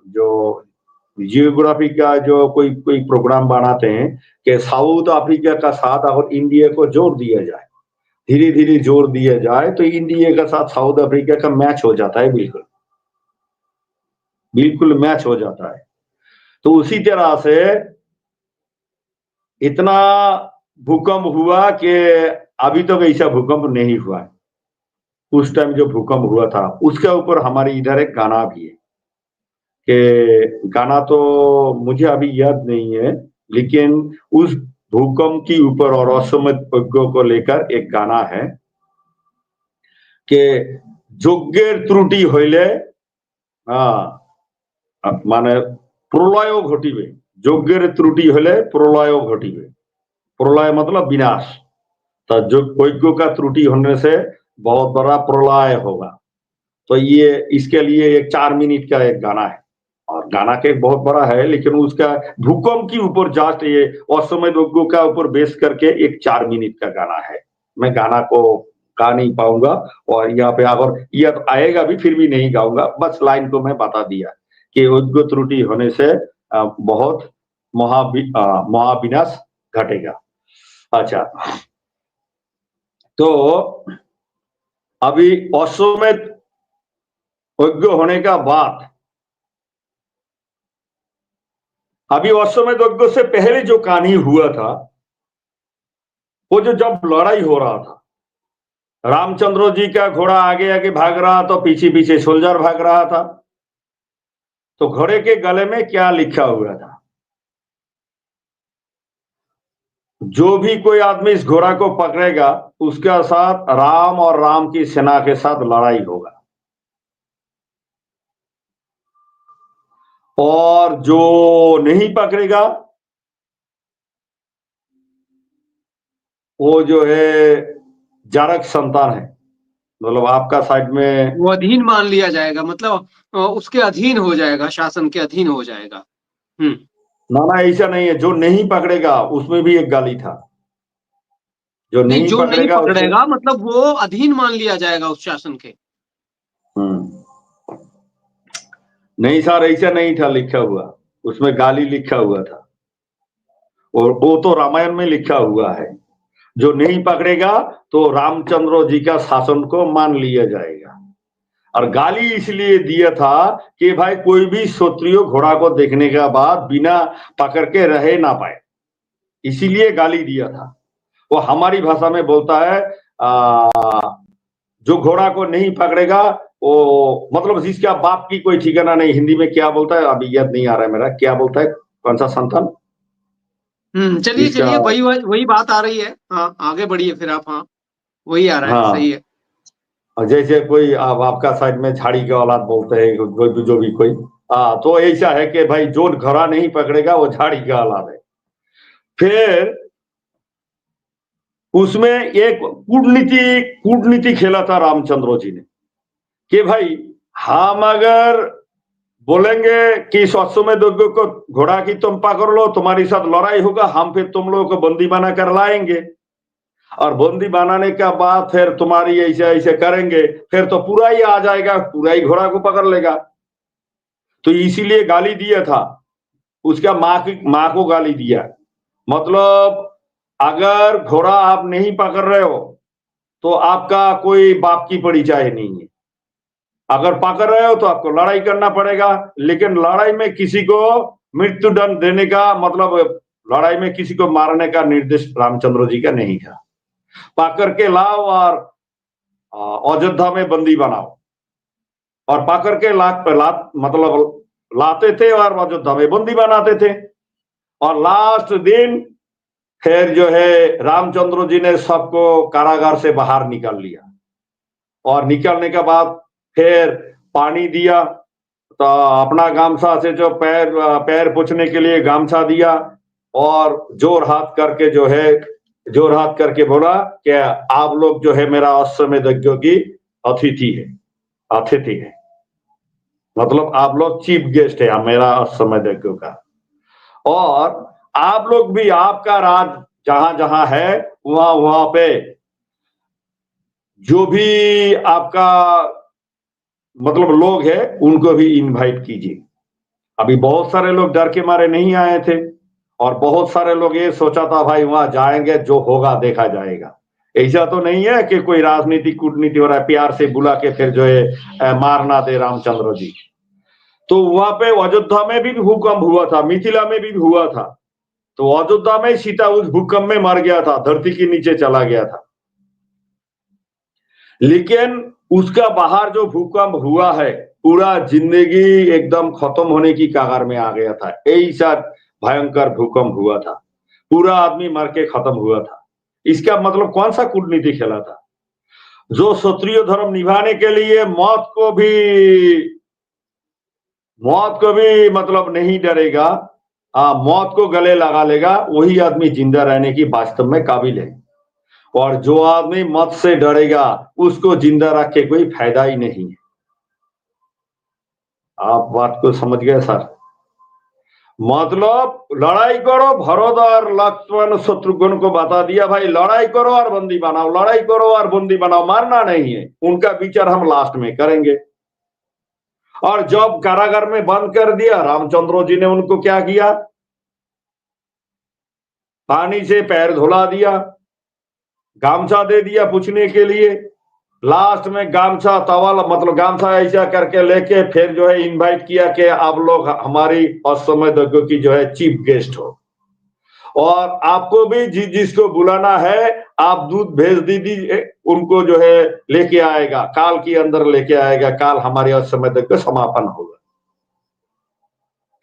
जो जियोग्राफी का जो कोई प्रोग्राम बनाते हैं कि साउथ अफ्रीका का साथ और इंडिया को जोड़ दिया जाए, धीरे धीरे जोड़ दिया जाए तो इंडिया का साथ साउथ अफ्रीका का मैच हो जाता है, बिल्कुल मैच हो जाता है। तो उसी तरह से इतना भूकंप हुआ कि अभी तक ऐसा भूकंप नहीं हुआ है। उस टाइम जो भूकंप हुआ था उसके ऊपर हमारे इधर एक गाना भी है, कि गाना तो मुझे अभी याद नहीं है, लेकिन उस भूकंप के ऊपर और अश्वमेध यज्ञ को लेकर एक गाना है कि যজ্ঞের त्रुटि হইলে মানে প্রলয়ও ঘটিবে, যজ্ঞের त्रुटि হলে প্রলয়ও ঘটিবে। प्रलय मतलब विनाश, तो यज्ञ का त्रुटि होने से बहुत बड़ा प्रलय होगा। तो ये इसके लिए एक 4 मिनट का एक गाना है, और गाना के बहुत बड़ा है, लेकिन उसका भूकंप के ऊपर जस्ट ये अश्वमेध यज्ञ का ऊपर बेस करके एक 4 मिनट का गाना है। मैं गाना को गा नहीं पाऊंगा, और यहाँ पे अगर यह आएगा भी फिर भी नहीं गाऊंगा, बस लाइन को मैं बता दिया कि यज्ञ त्रुटि होने से बहुत महाविनाश घटेगा। अच्छा, तो अभी अश्वमेध यज्ञ होने का बाद, अभी अश्वमेध यज्ञ से पहले जो कहानी हुआ था, वो जो जब लड़ाई हो रहा था, रामचंद्र जी का घोड़ा आगे आगे भाग रहा तो पीछे पीछे सोल्जर भाग रहा था। तो घोड़े के गले में क्या लिखा हुआ था? जो भी कोई आदमी इस घोड़ा को पकड़ेगा उसके साथ राम और राम की सेना के साथ लड़ाई होगा, और जो नहीं पकड़ेगा वो जो है जारक संतान है, मतलब आपका साइड में वो अधीन मान लिया जाएगा, मतलब उसके अधीन हो जाएगा, शासन के अधीन हो जाएगा। ना ऐसा नहीं है, जो नहीं पकड़ेगा उसमें भी एक गाली था। जो नहीं पकड़ेगा मतलब वो अधीन मान लिया जाएगा उस शासन के। नहीं सर, ऐसा नहीं था लिखा हुआ, उसमें गाली लिखा हुआ था, और वो तो रामायण में लिखा हुआ है। जो नहीं पकड़ेगा तो रामचंद्र जी का शासन को मान लिया जाएगा। और गाली इसलिए दिया था कि भाई कोई भी क्षत्रिय घोड़ा को देखने के बाद बिना पकड़ के रह ना पाए, इसीलिए गाली दिया था। वो हमारी भाषा में बोलता है जो घोड़ा को नहीं पकड़ेगा वो मतलब जिसका बाप की कोई ठिकाना नहीं। हिंदी में क्या बोलता है अभी याद नहीं आ रहा है मेरा, क्या बोलता है, कौन सा संतान? चलिए वही बात आ रही है। हाँ, आगे बढ़िए फिर आप। हाँ, वही आ रहा है। सही है। जैसे कोई आपका साइड में झाड़ी के औलाद बोलते हैं, जो भी कोई, तो ऐसा है कि भाई जो घोड़ा नहीं पकड़ेगा वो झाड़ी का औलाद है। फिर उसमें एक कूटनीति खेला था रामचंद्र जी ने कि भाई हम अगर बोलेंगे कि अश्वमेध यज्ञ को घोड़ा की तुम पकड़ लो, तुम्हारी साथ लड़ाई होगा, हम फिर तुम लोगों को बंदी बना कर लाएंगे, और बंदी बनाने के बाद फिर तुम्हारी ऐसे ऐसे करेंगे, फिर तो पूरा ही आ जाएगा, पूरा ही घोड़ा को पकड़ लेगा। तो इसीलिए गाली दिया था, उसका माँ को गाली दिया। मतलब अगर घोड़ा आप नहीं पकड़ रहे हो तो आपका कोई बाप की परिचय नहीं है। अगर पकड़ रहे हो तो आपको लड़ाई करना पड़ेगा, लेकिन लड़ाई में किसी को मृत्यु दंड देने का मतलब लड़ाई में किसी को मारने का निर्देश रामचंद्र जी का नहीं था। पकड़ के लाओ और अयोध्या में बंदी बनाओ, और पकड़ के मतलब लाते थे और अयोध्या में बंदी बनाते थे। और लास्ट दिन फिर जो है रामचंद्र जी ने सबको कारागार से बाहर निकाल लिया, और निकालने के बाद फिर पानी दिया, तो अपना गामछा से जो पैर पोंछने के लिए गामछा दिया, और जोर हाथ करके जो है जोर हाथ करके बोला कि आप लोग जो है मेरा अश्वमेध यज्ञ की अतिथि है, मतलब आप लोग चीफ गेस्ट है मेरा अश्वमेध यज्ञ का, और आप लोग भी आपका राज जहां जहां है वहां पे जो भी आपका मतलब लोग है उनको भी इनवाइट कीजिए। अभी बहुत सारे लोग डर के मारे नहीं आए थे, और बहुत सारे लोग ये सोचा था भाई वहां जाएंगे जो होगा देखा जाएगा। ऐसा तो नहीं है कि कोई राजनीतिक कूटनीति हो रहा है, प्यार से बुला के फिर जो है मारना दे रामचंद्र जी। तो वहां पे अयोध्या में भी भूकंप हुआ था, मिथिला में भी हुआ था। तो अयोध्या में सीता उस भूकंप में मर गया था, धरती के नीचे चला गया था। लेकिन उसका बाहर जो भूकंप हुआ है, पूरा जिंदगी एकदम खत्म होने की कगार में आ गया था। ऐसा भयंकर भूकंप हुआ था, पूरा आदमी मर के खत्म हुआ था। इसका मतलब कौन सा कूटनीति खेला था? जो क्षत्रिय धर्म निभाने के लिए मौत को भी मतलब नहीं डरेगा, मौत को गले लगा लेगा, वही आदमी जिंदा रहने की वास्तव में काबिल है। और जो आदमी मौत से डरेगा उसको जिंदा रख के कोई फायदा ही नहीं है। आप बात को समझ गए सर? मतलब लड़ाई करो, भरत और लक्ष्मण शत्रुघ्न को बता दिया भाई लड़ाई करो और बंदी बनाओ, लड़ाई करो और बंदी बनाओ, मारना नहीं है। उनका विचार हम लास्ट में करेंगे। और जब कारागार में बंद कर दिया, रामचंद्र जी ने उनको क्या किया? पानी से पैर धुला दिया, गामछा दे दिया पूछने के लिए। लास्ट में गामछा तवाल मतलब गामछा ऐसा करके लेके फिर जो है इनवाइट किया कि आप लोग हमारी अश्वमेध यज्ञ की जो है चीफ गेस्ट हो, और आपको भी जिसको बुलाना है आप दूध भेज दीजिए, उनको जो है लेके आएगा, काल के अंदर लेके आएगा, काल हमारे अश्वमेध यज्ञ समापन होगा।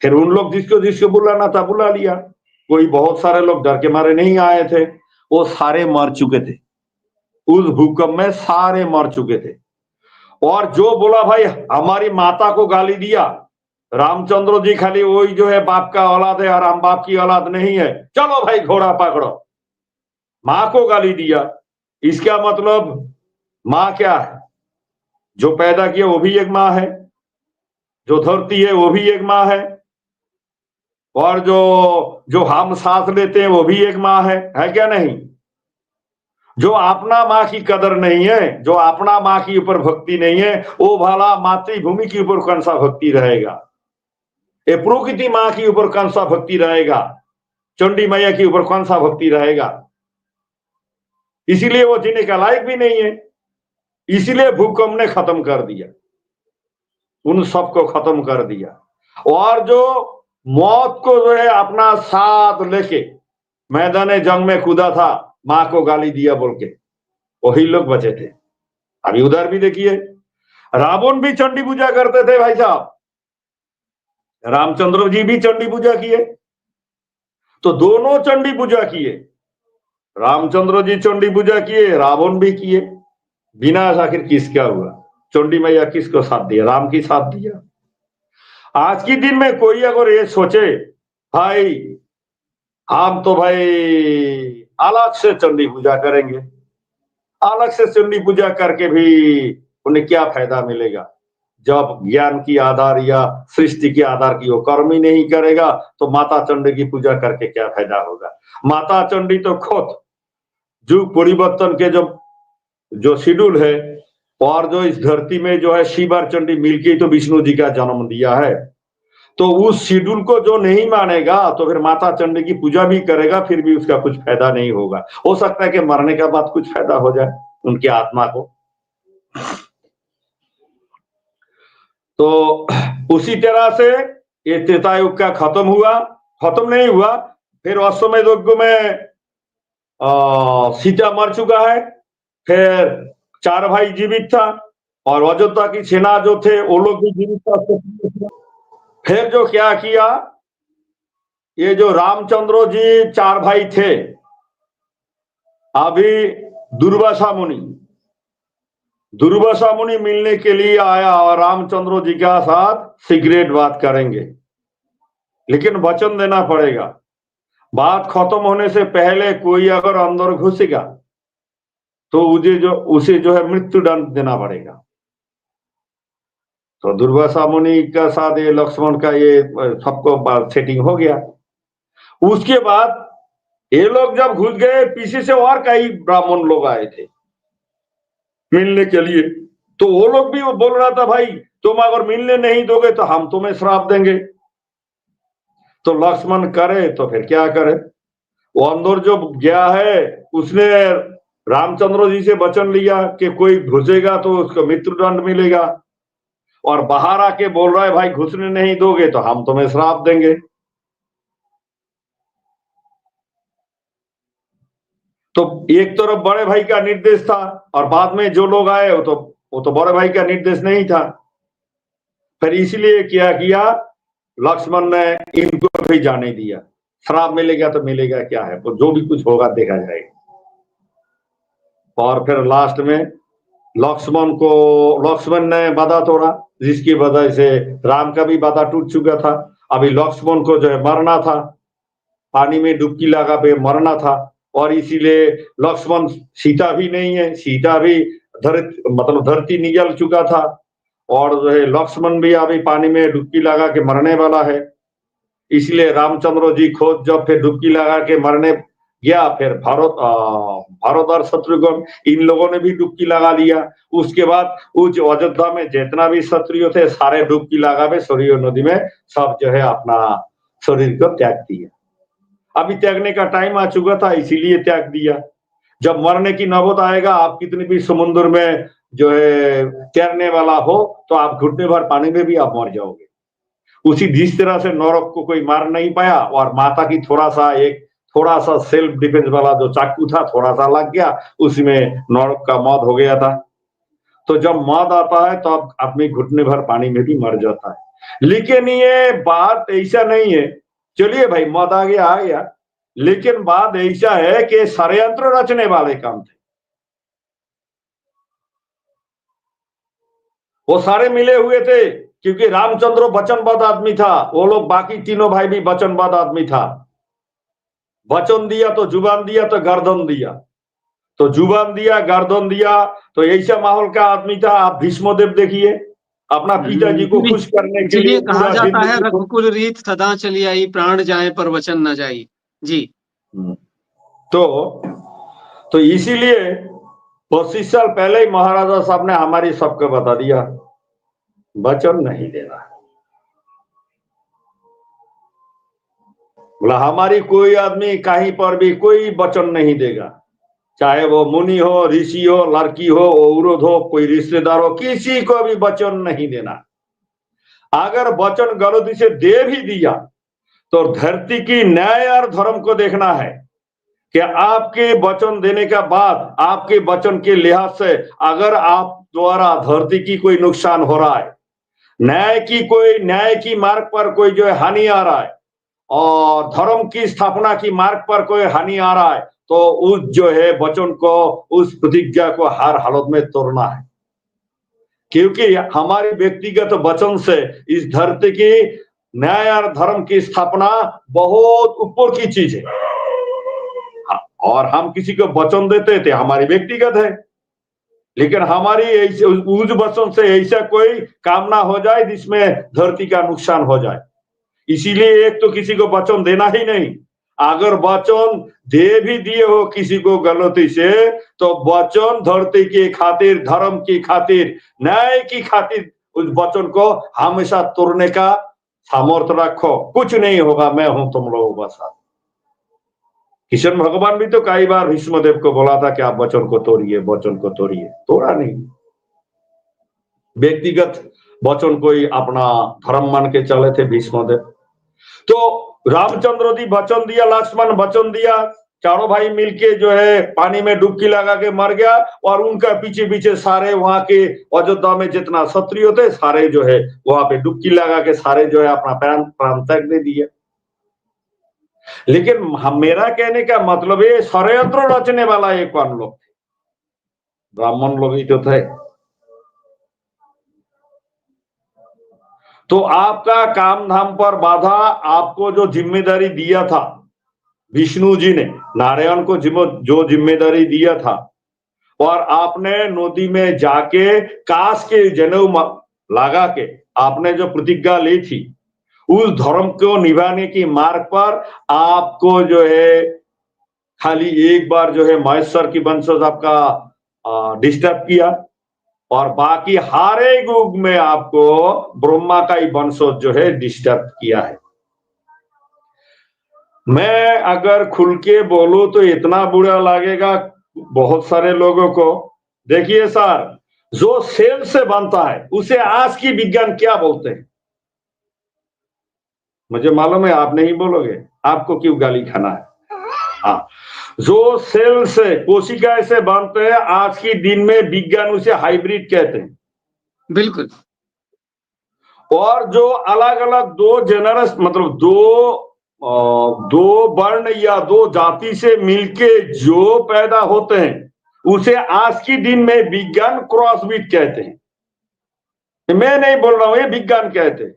फिर उन लोग जिसको बुलाना था बुला लिया। कोई बहुत सारे लोग डर के मारे नहीं आए थे, वो सारे मर चुके थे, उस भूकंप में सारे मर चुके थे। और जो बोला भाई हमारी माता को गाली दिया, रामचंद्र जी खाली वही जो है बाप का औलाद है और हम बाप की औलाद नहीं है, चलो भाई घोड़ा पकड़ो, मां को गाली दिया। इसका मतलब मां क्या है? जो पैदा किया वो भी एक मां है, जो धरती है वो भी एक मां है, और जो हम सांस लेते हैं वो भी एक मां है क्या नहीं? जो अपना माँ की कदर नहीं है, जो अपना माँ के ऊपर भक्ति नहीं है, वो भला मातृभूमि के ऊपर कौन सा भक्ति रहेगा? ये प्रकृति माँ के ऊपर कौन सा भक्ति रहेगा? चंडी मैया के ऊपर कौन सा भक्ति रहेगा? इसीलिए वो जीने का लायक भी नहीं है। इसीलिए भूकंप ने खत्म कर दिया, उन सबको खत्म कर दिया। और जो मौत को जो है अपना साथ लेके मैदान जंग में कूदा था, मां को गाली दिया बोल के, वही लोग बचे थे। अभी उधर भी देखिए, रावण भी चंडी पूजा करते थे भाई साहब, रामचंद्र जी भी चंडी पूजा किए। तो दोनों चंडी पूजा किए, रामचंद्र जी चंडी पूजा किए, रावण भी किए। विनाश आखिर किसका हुआ? चंडी मैया किसको साथ दिया? राम की साथ दिया। आज के दिन में कोई अगर ये सोचे भाई हम तो भाई अलग से चंडी पूजा करेंगे, अलग से चंडी पूजा करके भी उन्हें क्या फायदा मिलेगा? जब ज्ञान की आधार या सृष्टि के आधार की वो कर्म ही नहीं करेगा तो माता चंडी की पूजा करके क्या फायदा होगा। माता चंडी तो खुद युग परिवर्तन के जो शेड्यूल है और जो इस धरती में जो है शिव और चंडी मिलके तो विष्णु जी का जन्म दिया है, तो उस शेड्यूल को जो नहीं मानेगा तो फिर माता चंडी की पूजा भी करेगा फिर भी उसका कुछ फायदा नहीं होगा। हो सकता है कि मरने के बाद कुछ फायदा हो जाए उनकी आत्मा को। तो उसी तरह से ये त्रेता युग का खत्म नहीं हुआ। फिर अश्वमेध यज्ञ में सीता मर चुका है, फिर 4 भाई जीवित था और अयोध्या की सेना जो थे वो लोग भी जीवित था। फिर जो क्या किया, ये जो रामचंद्र जी 4 भाई थे, अभी दुर्वासा मुनि मिलने के लिए आया और रामचंद्र जी के साथ सीक्रेट बात करेंगे, लेकिन वचन देना पड़ेगा बात खत्म होने से पहले कोई अगर अंदर घुसेगा तो उसे जो है मृत्यु दंड देना पड़ेगा। तो दुर्वासा मुनि के साथ ये लक्ष्मण का ये सबको सेटिंग हो गया। उसके बाद ये लोग जब घुस गए, पीछे से और कई ब्राह्मण लोग आए थे मिलने के लिए, तो वो लोग भी बोल रहा था भाई तुम अगर मिलने नहीं दोगे तो हम तुम्हें श्राप देंगे। तो लक्ष्मण करे तो फिर क्या करे, वो अंदर जो गया है उसने रामचंद्र जी से वचन लिया कि कोई घुसेगा तो उसको मृत्यु दंड मिलेगा, और बाहर आके बोल रहा है भाई घुसने नहीं दोगे तो हम तुम्हें श्राप देंगे। तो एक तरफ बड़े भाई का निर्देश था और बाद में जो लोग आए वो तो बड़े भाई का निर्देश नहीं था। फिर इसलिए क्या किया, लक्ष्मण ने इनको भी जाने दिया, श्राप मिलेगा तो मिलेगा क्या है, तो जो भी कुछ होगा देखा जाएगा। और फिर लास्ट में लक्ष्मण ने वादा तोड़ा, जिसकी वजह से राम का भी वादा टूट चुका था। अभी लक्ष्मण को जो है मरना था, पानी में डुबकी लगा पे मरना था, और इसीलिए लक्ष्मण, सीता भी नहीं है, सीता भी धरती निगल चुका था, और जो है लक्ष्मण भी अभी पानी में डुबकी लगा के मरने वाला है। इसलिए रामचंद्र जी खुद जब फिर डुबकी लगा के मरने गया, फिर भरत और शत्रुघ्न इन लोगों ने भी डुबकी लगा लिया। उसके बाद उस अयोध्या में जितना भी क्षत्रिय थे सारे डुबकी लगा के सरयू नदी में सब जो है अपना शरीर को त्याग दिया। अभी त्यागने का टाइम आ चुका था इसीलिए त्याग दिया। जब मरने की नौबत आएगा, आप कितने भी समुद्र में जो है तैरने वाला हो तो आप घुटने भर पानी में भी आप मर जाओगे। उसी जिस तरह से नौरव को कोई मार नहीं पाया और माता की थोड़ा सा सेल्फ डिफेंस वाला जो चाकू था थोड़ा सा लग गया, उसमें नौरव का मौत हो गया था। तो जब मौत आता है तो आदमी घुटने भर पानी में भी मर जाता है। लेकिन ये बात ऐसा नहीं है, चलिए भाई मौत आ गया, लेकिन बात ऐसा है कि षड्यंत्र रचने वाले काम थे, वो सारे मिले हुए थे, क्योंकि रामचंद्र वचनबद्ध आदमी था, वो लोग बाकी तीनों भाई भी वचनबद्ध आदमी था। वचन दिया तो जुबान दिया तो गर्दन दिया, तो जुबान दिया गर्दन दिया, तो ऐसा माहौल का आदमी था। आप भीष्मदेव देखिए, अपना पिताजी को खुश करने के लिए कहा जाता है रघुकुल रीत सदा चली आई, प्राण जाए पर वचन न जाई। जी। तो इसीलिए 25 साल पहले ही महाराजा साहब ने हमारी सबको बता दिया वचन नहीं देना। बोला हमारी कोई आदमी कहीं पर भी कोई वचन नहीं देगा, चाहे वो मुनि हो, ऋषि हो, लड़की हो, औरत हो, कोई रिश्तेदार हो, किसी को भी वचन नहीं देना। अगर वचन गलती से दे भी दिया तो धरती की न्याय और धर्म को देखना है कि आपके वचन देने के बाद आपके वचन के लिहाज से अगर आप द्वारा धरती की कोई नुकसान हो रहा है, न्याय की मार्ग पर कोई जो है हानि आ रहा है, और धर्म की स्थापना की मार्ग पर कोई हानि आ रहा है, तो उस जो है वचन को, उस प्रतिज्ञा को हर हालत में तोड़ना है। क्योंकि हमारे व्यक्तिगत वचन से इस धरती की न्याय और धर्म की स्थापना बहुत ऊपर की चीज है, और हम किसी को वचन देते थे हमारी व्यक्तिगत है, लेकिन हमारी उस वचन से ऐसा कोई काम ना हो जाए जिसमें धरती का नुकसान हो जाए। इसीलिए एक तो किसी को वचन देना ही नहीं, अगर वचन दे भी दिए हो किसी को गलती से, तो वचन धरती की खातिर, धर्म की खातिर, न्याय की खातिर उस वचन को हमेशा तोड़ने का सामर्थ्य रखो। कुछ नहीं होगा, मैं हूं तुम लोगों के साथ। किशन भगवान भी तो कई बार भीष्मदेव को बोला था कि आप वचन को तोड़िए, वचन को तोड़िए, तोड़ा नहीं। व्यक्तिगत वचन को ही अपना धर्म मान के चले थे भीष्मदेव। तो रामचंद्र जी वचन दिया, लक्ष्मण वचन दिया, चारों भाई मिलके जो है पानी में डुबकी लगा के मर गया, और उनका पीछे पीछे सारे वहां के अयोध्या में जितना क्षत्रिय थे सारे जो है वहां पे डुबकी लगा के सारे जो है अपना प्राण त्याग दे दिया। लेकिन मेरा कहने का मतलब ये षड्यंत्र रचने वाला एक कौन लोग थे? ब्राह्मण लोग ही तो थे। तो आपका काम धाम पर बाधा, आपको जो जिम्मेदारी दिया था विष्णु जी ने, नारायण को जो जिम्मेदारी दिया था, और आपने नदी में जाके काश के जनेऊ लगा के आपने जो प्रतिज्ञा ली थी, उस धर्म को निभाने की मार्ग पर आपको जो है खाली एक बार जो है महेश्वर की वंशज आपका डिस्टर्ब किया, और बाकी हर एक युग में आपको ब्रह्मा का ही वंशज जो है डिस्टर्ब किया है। मैं अगर खुल के बोलूं तो इतना बुरा लगेगा बहुत सारे लोगों को। देखिए सर, जो सेल से बनता है उसे आज की विज्ञान क्या बोलते हैं? मुझे मालूम है आप नहीं बोलोगे, आपको क्यों गाली खाना है। हाँ, जो सेल से, कोशिका से बनते हैं, आज की दिन में विज्ञान उसे हाइब्रिड कहते हैं। बिल्कुल। और जो अलग अलग दो जेनरस, मतलब दो वर्ण या दो जाति से मिलके जो पैदा होते हैं, उसे आज की दिन में विज्ञान क्रॉसब्रीड कहते हैं। मैं नहीं बोल रहा हूं, ये विज्ञान कहते हैं।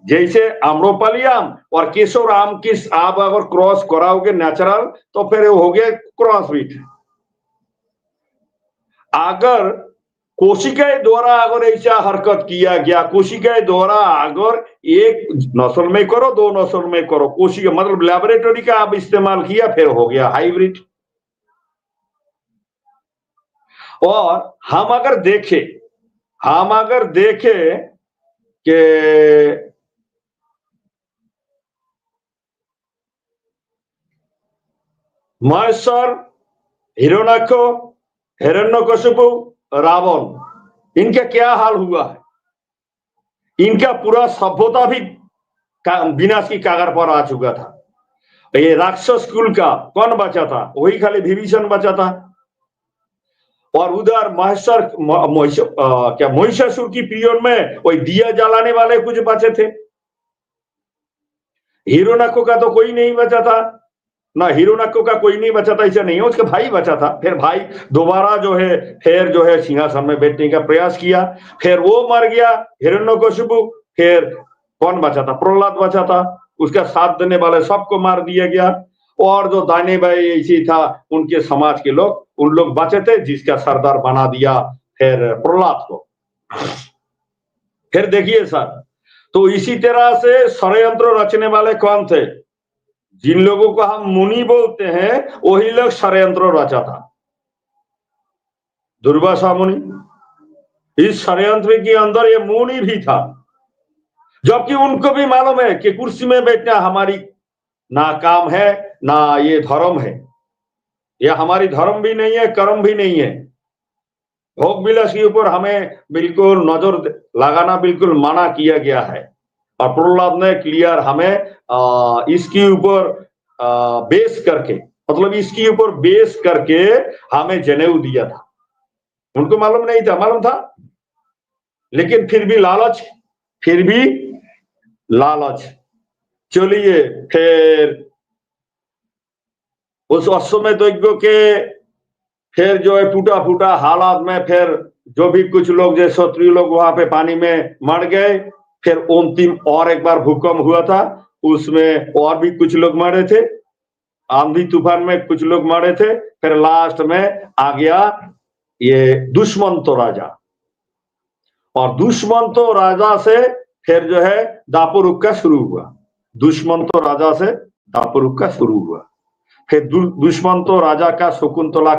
जैसे आम्रपाली आम और केशर आम की आप अगर क्रॉस कराओगे नेचुरल, तो फिर हो गया क्रॉसब्रीड। अगर कोशिकाएं द्वारा अगर ऐसा हरकत किया गया, कोशिकाएं द्वारा अगर एक नस्ल में करो, दो नस्ल में करो, कोशिका मतलब लैबोरेटरी का आप इस्तेमाल किया, फिर हो गया हाइब्रिड। और हम अगर देखें कि महेश्वर, हिरण्यक, हिरण्यकशिपु, रावण, इनका क्या हाल हुआ है? इनका पूरा सभ्यता भी विनाश की कगार पर आ चुका था। ये राक्षस कुल का कौन बचा था? वही खाली विभीषण बचा था। और उधर महिषासुर की पीरियड में वही दिया जलाने वाले कुछ बचे थे। हिरण्यक का तो कोई नहीं बचा था ना, हिरण्यक का कोई नहीं बचा था, ऐसा नहीं है, उसका भाई बचा था। फिर भाई दोबारा जो है फिर जो है सिंहासन में बैठने का प्रयास किया, फिर वो मर गया हिरण्यकशिपु। फिर कौन बचा था? प्रहलाद बचा था। उसका साथ देने वाले सबको मार दिया गया। और जो दाने भाई ऐसी था, उनके समाज के लोग, उन लोग बचे थे, जिसका सरदार बना दिया फिर प्रहलाद को। फिर देखिए सर, तो इसी तरह से षड्यंत्र रचने वाले कौन थे? जिन लोगों को हम मुनि बोलते हैं, वही लोग षड्यंत्र रचा था। दुर्वासा मुनि, इस षड्यंत्र के अंदर ये मुनि भी था, जबकि उनको भी मालूम है कि कुर्सी में बैठना हमारी ना काम है, ना ये धर्म है। यह हमारी धर्म भी नहीं है, कर्म भी नहीं है। भोग विलास के ऊपर हमें बिल्कुल नजर लगाना बिल्कुल मना किया गया है। और प्रहलाद ने क्लियर हमें इसके ऊपर बेस करके, मतलब इसके ऊपर बेस करके हमें जनेऊ दिया था। उनको मालूम नहीं था, मालूम था, लेकिन फिर भी लालच। चलिए, फिर उस अश्वमेध यज्ञ के फिर जो है टूटा फूटा हालात में फिर जो भी कुछ लोग जो क्षत्रिय लोग वहां पे पानी में मर गए। फिर अंतिम और एक बार भूकंप हुआ था, उसमें और भी कुछ लोग मरे थे। आंधी तूफान में कुछ लोग मरे थे। फिर लास्ट में आ गया ये दुष्मंत राजा, और दुष्मंत राजा से फिर जो है दापुरुष का शुरू हुआ। दुष्मंत राजा से दापुरुष का शुरू हुआ। फिर दुष्मंत राजा का शकुंतला